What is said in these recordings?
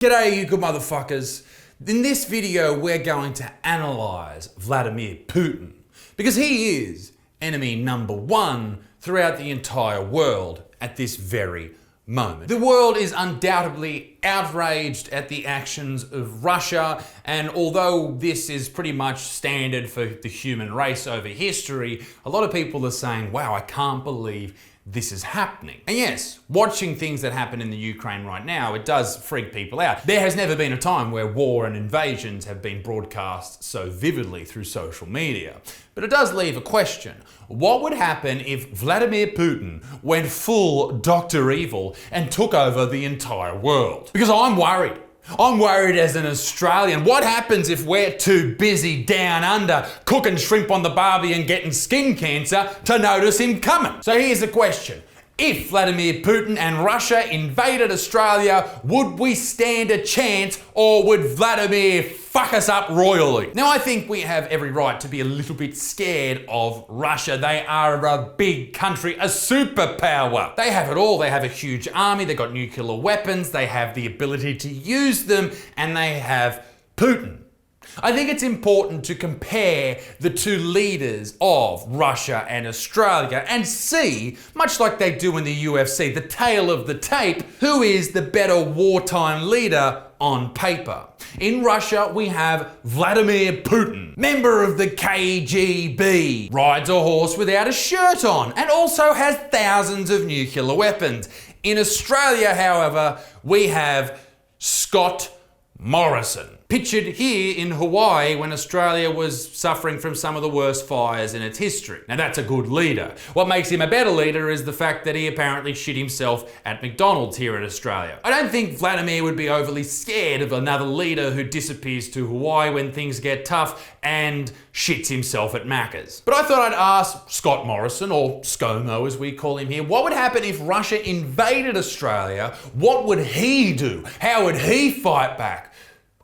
G'day you good motherfuckers. In this video we're going to analyse Vladimir Putin because he is enemy number one throughout the entire world at this very moment. The world is undoubtedly outraged at the actions of Russia, and although this is pretty much standard for the human race over history, a lot of people are saying, wow, I can't believe this is happening. And yes, watching things that happen in the Ukraine right now, it does freak people out. There has never been a time where war and invasions have been broadcast so vividly through social media. But it does leave a question. What would happen if Vladimir Putin went full Dr. Evil and took over the entire world? Because I'm worried. I'm worried as an Australian. What happens if we're too busy down under cooking shrimp on the barbie and getting skin cancer to notice him coming? So here's the question. If Vladimir Putin and Russia invaded Australia, would we stand a chance, or would Vladimir fuck us up royally? Now I think we have every right to be a little bit scared of Russia. They are a big country, a superpower. They have it all. They have a huge army, they've got nuclear weapons, they have the ability to use them, and they have Putin. I think it's important to compare the two leaders of Russia and Australia and see, much like they do in the UFC, the tale of the tape, who is the better wartime leader on paper. In Russia, we have Vladimir Putin, member of the KGB, rides a horse without a shirt on, and also has thousands of nuclear weapons. In Australia, however, we have Scott Morrison, pictured here in Hawaii when Australia was suffering from some of the worst fires in its history. Now that's a good leader. What makes him a better leader is the fact that he apparently shit himself at McDonald's here in Australia. I don't think Vladimir would be overly scared of another leader who disappears to Hawaii when things get tough and shits himself at Macca's. But I thought I'd ask Scott Morrison, or ScoMo as we call him here, what would happen if Russia invaded Australia? What would he do? How would he fight back?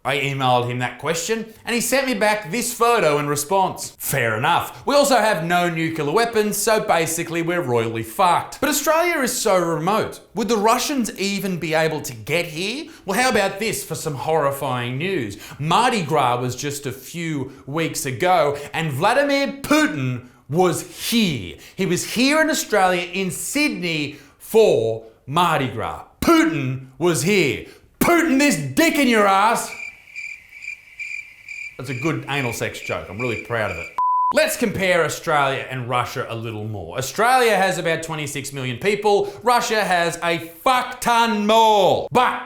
I emailed him that question and he sent me back this photo in response. Fair enough. We also have no nuclear weapons, so basically we're royally fucked. But Australia is so remote. Would the Russians even be able to get here? Well, how about this for some horrifying news? Mardi Gras was just a few weeks ago and Vladimir Putin was here. He was here in Australia, in Sydney, for Mardi Gras. Putin was here. Putin this dick in your ass. That's a good anal sex joke. I'm really proud of it. Let's compare Australia and Russia a little more. Australia has about 26 million people. Russia has a fuck ton more. But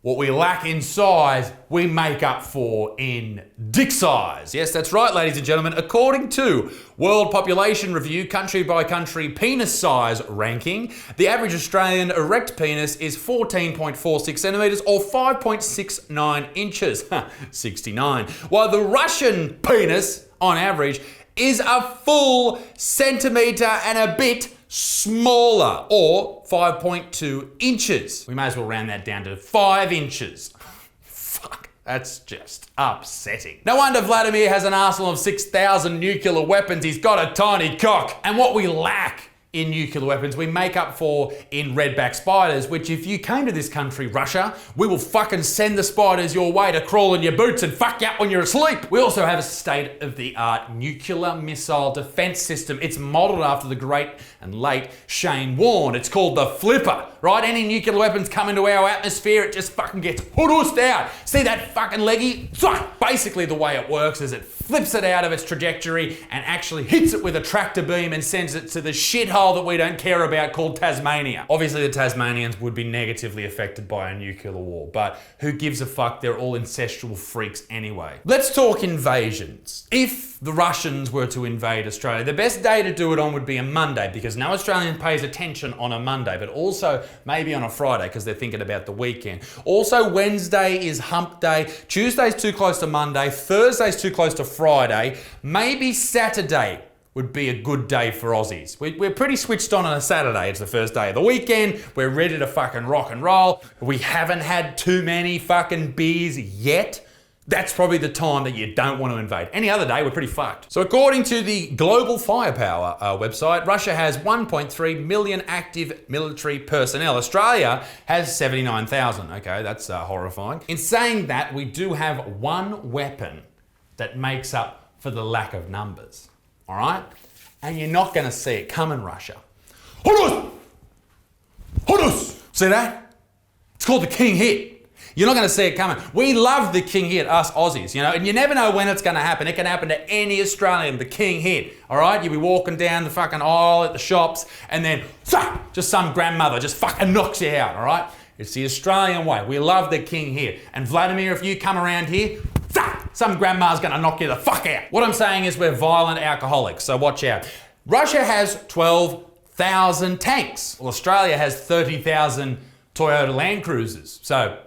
what we lack in size, we make up for in dick size. Yes, that's right, ladies and gentlemen. According to World Population Review country by country penis size ranking, the average Australian erect penis is 14.46 centimeters or 5.69 inches, 69. While the Russian penis, on average, is a full centimeter and a bit smaller, or 5.2 inches. We may as well round that down to 5 inches. Fuck, that's just upsetting. No wonder Vladimir has an arsenal of 6,000 nuclear weapons. He's got a tiny cock. And what we lack in nuclear weapons, we make up for in redback spiders, which if you came to this country, Russia, we will fucking send the spiders your way to crawl in your boots and fuck you up when you're asleep. We also have a state-of-the-art nuclear missile defense system. It's modeled after the great and late Shane Warne. It's called the Flipper, right? Any nuclear weapons come into our atmosphere, it just fucking gets hoodoost out. See that fucking leggy? Basically the way it works is it flips it out of its trajectory and actually hits it with a tractor beam and sends it to the shithole that we don't care about called Tasmania. Obviously the Tasmanians would be negatively affected by a nuclear war, but who gives a fuck? They're all incestual freaks anyway. Let's talk invasions. If the Russians were to invade Australia, the best day to do it on would be a Monday, because no Australian pays attention on a Monday, but also maybe on a Friday because they're thinking about the weekend. Also, Wednesday is hump day, Tuesday's too close to Monday, Thursday's too close to Friday, maybe Saturday would be a good day for Aussies. We're pretty switched on a Saturday. It's the first day of the weekend. We're ready to fucking rock and roll. We haven't had too many fucking beers yet. That's probably the time that you don't want to invade. Any other day, we're pretty fucked. So according to the Global Firepower website, Russia has 1.3 million active military personnel. Australia has 79,000. Okay, that's horrifying. In saying that, we do have one weapon that makes up for the lack of numbers. All right? And you're not going to see it coming, Russia. Horus! Horus! See that? It's called the King Hit. You're not going to see it coming. We love the King Hit, us Aussies, you know, and you never know when it's going to happen. It can happen to any Australian, the King Hit, all right? You'll be walking down the fucking aisle at the shops and then just some grandmother just fucking knocks you out, all right? It's the Australian way. We love the King Hit. And Vladimir, if you come around here, some grandma's going to knock you the fuck out. What I'm saying is we're violent alcoholics, so watch out. Russia has 12,000 tanks. Well, Australia has 30,000 Toyota Land Cruisers. So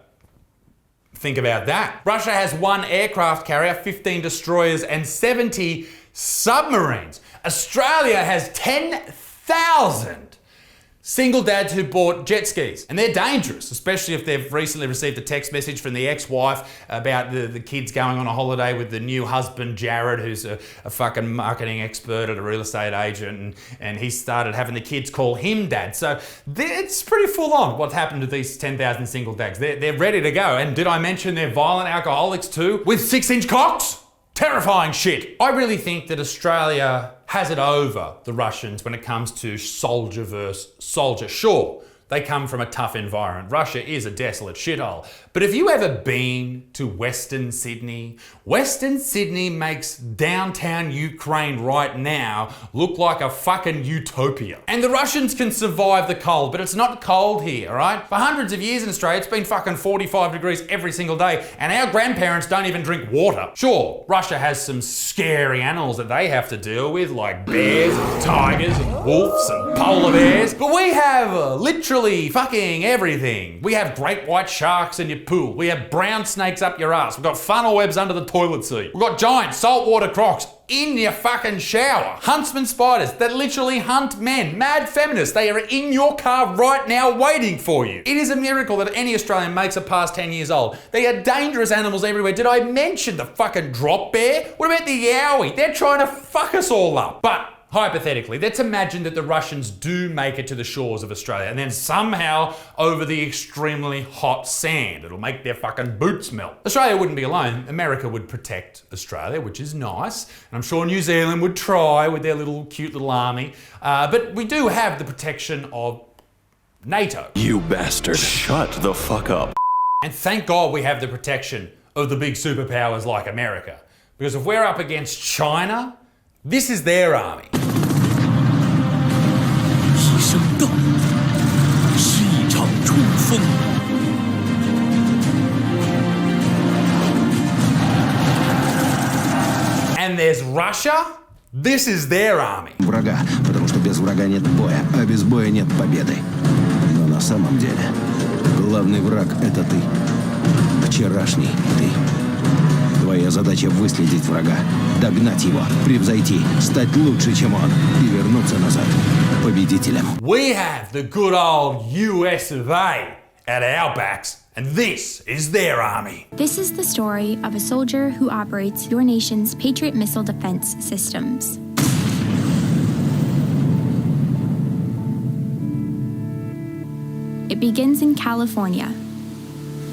think about that. Russia has 1 aircraft carrier, 15 destroyers, and 70 submarines. Australia has 10,000 single dads who bought jet skis. And they're dangerous, especially if they've recently received a text message from the ex-wife about the kids going on a holiday with the new husband, Jared, who's a fucking marketing expert and a real estate agent, and he started having the kids call him dad. So it's pretty full on what's happened to these 10,000 single dads. They're ready to go. And did I mention they're violent alcoholics too? With 6-inch cocks? Terrifying shit. I really think that Australia has it over the Russians when it comes to soldier versus soldier. Sure, they come from a tough environment. Russia is a desolate shithole. But have you ever been to Western Sydney? Western Sydney makes downtown Ukraine right now look like a fucking utopia. And the Russians can survive the cold, but it's not cold here, all right? For hundreds of years in Australia, it's been fucking 45 degrees every single day, and our grandparents don't even drink water. Sure, Russia has some scary animals that they have to deal with, like bears and tigers and wolves and polar bears, but we have literally fucking everything. We have great white sharks in your pool. We have brown snakes up your ass. We've got funnel webs under the toilet seat. We've got giant saltwater crocs in your fucking shower. Huntsman spiders that literally hunt men. Mad feminists. They are in your car right now waiting for you. It is a miracle that any Australian makes it past 10 years old. They are dangerous animals everywhere. Did I mention the fucking drop bear? What about the yowie? They're trying to fuck us all up. But hypothetically, let's imagine that the Russians do make it to the shores of Australia and then somehow over the extremely hot sand. It'll make their fucking boots melt. Australia wouldn't be alone. America would protect Australia, which is nice. And I'm sure New Zealand would try with their cute little army. But we do have the protection of NATO. You bastard. Shut the fuck up. And thank God we have the protection of the big superpowers like America. Because if we're up against China, this is their army. And there's Russia. This is their army. Врага, потому что без врага нет боя, а без боя нет победы. Но на самом деле главный враг — это ты. Вчерашний ты. Твоя задача — выследить врага, догнать его, превзойти, стать лучше, чем он, и вернуться назад победителем. We have the good old US of A at our backs, and this is their army. This is the story of a soldier who operates your nation's Patriot missile defense systems. It begins in California,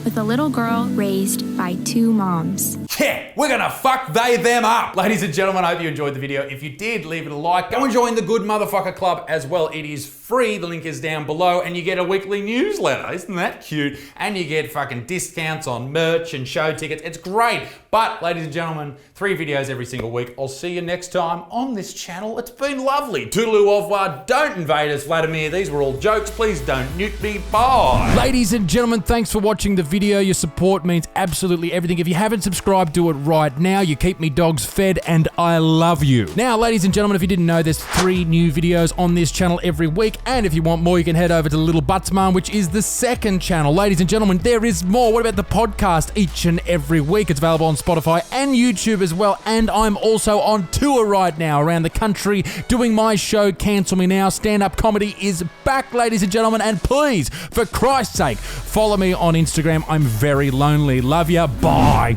with a little girl raised by 2 moms. Yeah, we're gonna fuck them up. Ladies and gentlemen, I hope you enjoyed the video. If you did, leave it a like. Go and join the Good Motherfucker Club as well. It is free. The link is down below, and you get a weekly newsletter. Isn't that cute? And you get fucking discounts on merch and show tickets. It's great. But, ladies and gentlemen, 3 videos every single week. I'll see you next time on this channel. It's been lovely. Toodaloo, au revoir. Don't invade us, Vladimir. These were all jokes. Please don't nuke me. Bye. Ladies and gentlemen, thanks for watching the video. Your support means absolutely everything. If you haven't subscribed, do it right now. You keep me dogs fed, and I love you. Now, ladies and gentlemen, if you didn't know, there's 3 new videos on this channel every week. And if you want more, you can head over to Little Buttsman, which is the 2nd channel. Ladies and gentlemen, there is more. What about the podcast each and every week? It's available on Spotify and YouTube as well. And I'm also on tour right now around the country doing my show, Cancel Me Now. Stand-up comedy is back, ladies and gentlemen. And please, for Christ's sake, follow me on Instagram. I'm very lonely. Love ya. Bye.